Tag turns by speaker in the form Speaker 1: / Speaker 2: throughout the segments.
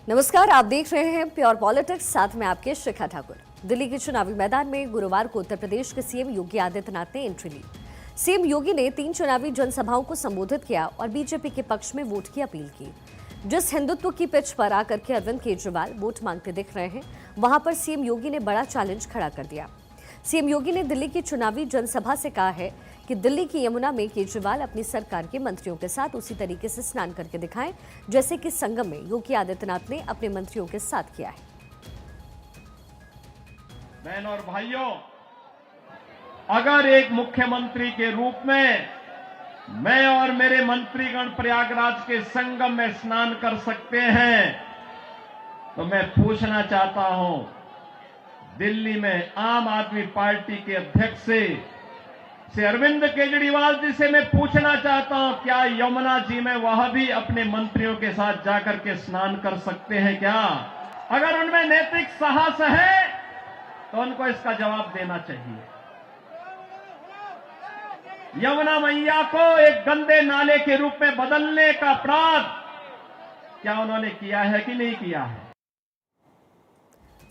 Speaker 1: नमस्कार, आप देख रहे हैं प्योर पॉलिटिक्स, साथ में आपके शिखा ठाकुर। दिल्ली के चुनावी मैदान में गुरुवार को उत्तर प्रदेश के सीएम योगी आदित्यनाथ ने एंट्री ली। सीएम योगी ने 3 चुनावी जनसभाओं को संबोधित किया और बीजेपी के पक्ष में वोट की अपील की। जिस हिंदुत्व की पिच पर आकर के अरविंद केजरीवाल वोट मांगते दिख रहे हैं, वहां पर सीएम योगी ने बड़ा चैलेंज खड़ा कर दिया। सीएम योगी ने दिल्ली की चुनावी जनसभा से कहा है कि दिल्ली की यमुना में केजरीवाल अपनी सरकार के मंत्रियों के साथ उसी तरीके से स्नान करके दिखाएं जैसे कि संगम में योगी आदित्यनाथ ने अपने मंत्रियों के साथ किया है।
Speaker 2: बहनों और भाइयों, अगर एक मुख्यमंत्री के रूप में मैं और मेरे मंत्रीगण प्रयागराज के संगम में स्नान कर सकते हैं, तो मैं पूछना चाहता हूं, दिल्ली में आम आदमी पार्टी के अध्यक्ष से अरविंद केजरीवाल जी से मैं पूछना चाहता हूं, क्या यमुना जी में वह भी अपने मंत्रियों के साथ जाकर के स्नान कर सकते हैं क्या? अगर उनमें नैतिक साहस है तो उनको इसका जवाब देना चाहिए। यमुना मैया को एक गंदे नाले के रूप में बदलने का अपराध क्या उन्होंने किया है कि नहीं किया है?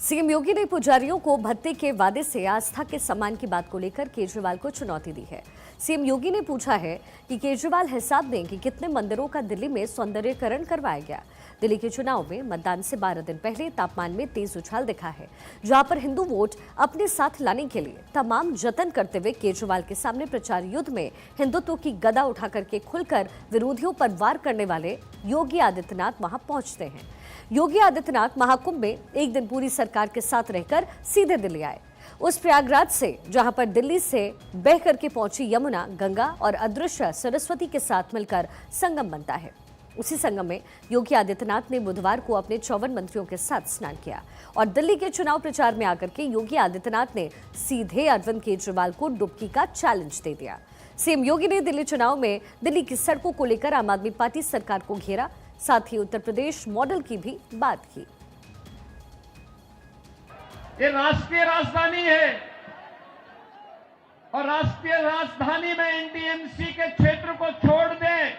Speaker 1: सीएम योगी ने पुजारियों को भत्ते के वादे से आस्था के सम्मान की बात को लेकर केजरीवाल को चुनौती दी है। सीएम योगी ने पूछा है कि केजरीवाल हिसाब दें कि कितने मंदिरों का दिल्ली में सौंदर्यीकरण करवाया गया। दिल्ली के चुनाव में मतदान से 12 दिन पहले तापमान में तेज उछाल दिखा है, जहां पर हिंदू वोट अपने साथ लाने के लिए तमाम जतन करते हुए केजरीवाल के सामने प्रचार युद्ध में हिंदुत्व की गदा उठा करके खुलकर विरोधियों पर वार करने वाले योगी आदित्यनाथ वहां पहुंचते हैं। योगी आदित्यनाथ महाकुंभ में एक दिन पूरी सरकार के साथ रहकर सीधे दिल्ली आए। उस प्रयागराज से जहां पर दिल्ली से बह करके पहुंची यमुना गंगा और अदृश्य सरस्वती के साथ मिलकर संगम बनता है। उसी संगम में योगी आदित्यनाथ ने बुधवार को अपने 54 मंत्रियों के साथ स्नान किया और दिल्ली के चुनाव प्रचार में आकर के योगी आदित्यनाथ ने सीधे अरविंद केजरीवाल को डुबकी का चैलेंज दे दिया। सीएम योगी ने दिल्ली चुनाव में दिल्ली की सड़कों को लेकर आम आदमी पार्टी सरकार को घेरा, साथ ही उत्तर प्रदेश मॉडल की भी बात की।
Speaker 2: ये राष्ट्रीय राजधानी है और राष्ट्रीय राजधानी में एनडीएमसी के क्षेत्र को छोड़ दें,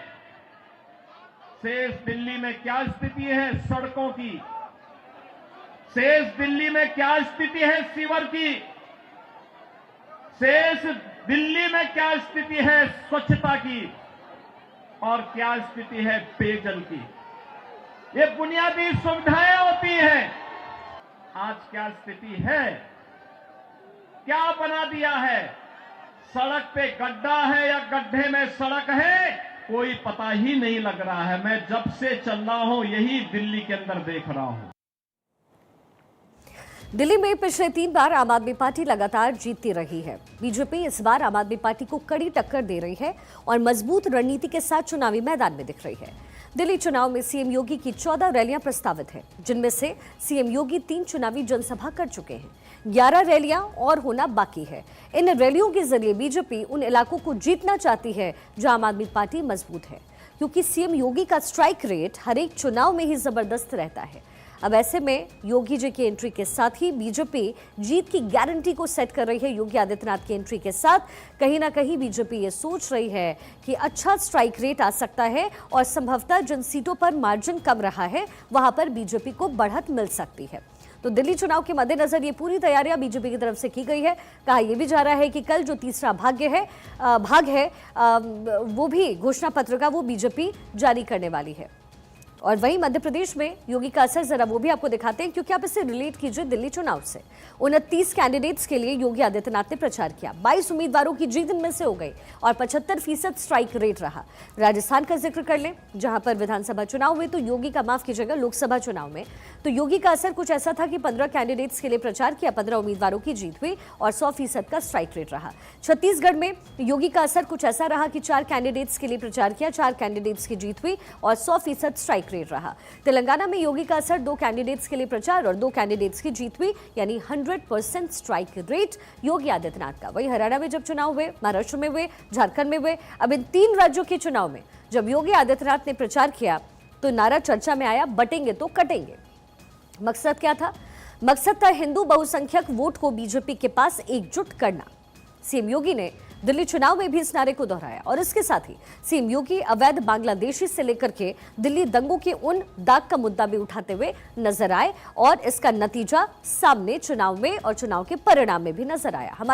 Speaker 2: शेष दिल्ली में क्या स्थिति है सड़कों की, शेष दिल्ली में क्या स्थिति है सीवर की, शेष दिल्ली में क्या स्थिति है स्वच्छता की और क्या स्थिति है पेयजल की। ये बुनियादी सुविधाएं होती हैं। आज क्या स्थिति है, क्या बना दिया है? सड़क पे गड्ढा है या गड्ढे में सड़क है, कोई पता ही नहीं लग रहा है। मैं जब से चल रहा हूं यही दिल्ली के अंदर देख रहा हूं।
Speaker 1: दिल्ली में पिछले 3 बार आम आदमी पार्टी लगातार जीतती रही है। बीजेपी इस बार आम आदमी पार्टी को कड़ी टक्कर दे रही है और मजबूत रणनीति के साथ चुनावी मैदान में दिख रही है। दिल्ली चुनाव में सीएम योगी की 14 रैलियां प्रस्तावित हैं, जिनमें से सीएम योगी 3 चुनावी जनसभा कर चुके हैं। 11 रैलियां और होना बाकी है। इन रैलियों के जरिए बीजेपी उन इलाकों को जीतना चाहती है जहां आम आदमी पार्टी मजबूत है, क्योंकि सीएम योगी का स्ट्राइक रेट हर एक चुनाव में ही जबरदस्त रहता है। अब ऐसे में योगी जी की एंट्री के साथ ही बीजेपी जीत की गारंटी को सेट कर रही है। योगी आदित्यनाथ की एंट्री के साथ कहीं ना कहीं बीजेपी ये सोच रही है कि अच्छा स्ट्राइक रेट आ सकता है और संभवतः जिन सीटों पर मार्जिन कम रहा है वहां पर बीजेपी को बढ़त मिल सकती है। तो दिल्ली चुनाव के मद्देनजर ये पूरी तैयारियां बीजेपी की तरफ से की गई है। कहा यह भी जा रहा है कि कल जो तीसरा भाग है वो भी घोषणा पत्र का वो बीजेपी जारी करने वाली है। और वहीं मध्य प्रदेश में योगी का असर जरा वो भी आपको दिखाते हैं, क्योंकि आप इसे रिलेट कीजिए दिल्ली चुनाव से। 29 कैंडिडेट्स के लिए योगी आदित्यनाथ ने प्रचार किया। 22 उम्मीदवारों की जीत इनमें से हो गई और 75% स्ट्राइक रेट रहा। राजस्थान का जिक्र कर लें, जहां पर विधानसभा चुनाव हुए तो योगी का, माफ कीजिएगा, लोकसभा चुनाव में तो योगी का असर कुछ ऐसा था कि 15 कैंडिडेट्स के लिए प्रचार किया, 15 उम्मीदवारों की जीत हुई और 100% का स्ट्राइक रेट रहा। छत्तीसगढ़ में योगी का असर कुछ ऐसा रहा कि 4 कैंडिडेट्स के लिए प्रचार किया, 4 कैंडिडेट्स की जीत हुई और 100% स्ट्राइक रेट रहा। तेलंगाना में योगी का असर 2 कैंडिडेट्स के लिए प्रचार और 2 कैंडिडेट्स की जीत हुई, यानी 100% स्ट्राइक रेट योगी आदित्यनाथ का। वही हरियाणा में जब चुनाव हुए, महाराष्ट्र में हुए, झारखंड में हुए, अब इन 3 राज्यों के चुनाव में जब योगी आदित्यनाथ ने प्रचार किया तो नारा चर्चा में आया, बटेंगे तो कटेंगे। मकसद क्या था? मकसद था हिंदू बहुसंख्यक वोट को बीजेपी के पास एकजुट करना। सीएम योगी ने दिल्ली चुनाव में भी इस नारे को दोहराया और इसके साथ ही सीएम योगी अवैध बांग्लादेशी से लेकर के दिल्ली दंगों के उन दाग का मुद्दा भी उठाते हुए नजर आए और इसका नतीजा सामने चुनाव में और चुनाव के परिणाम में भी नजर आया। हमारे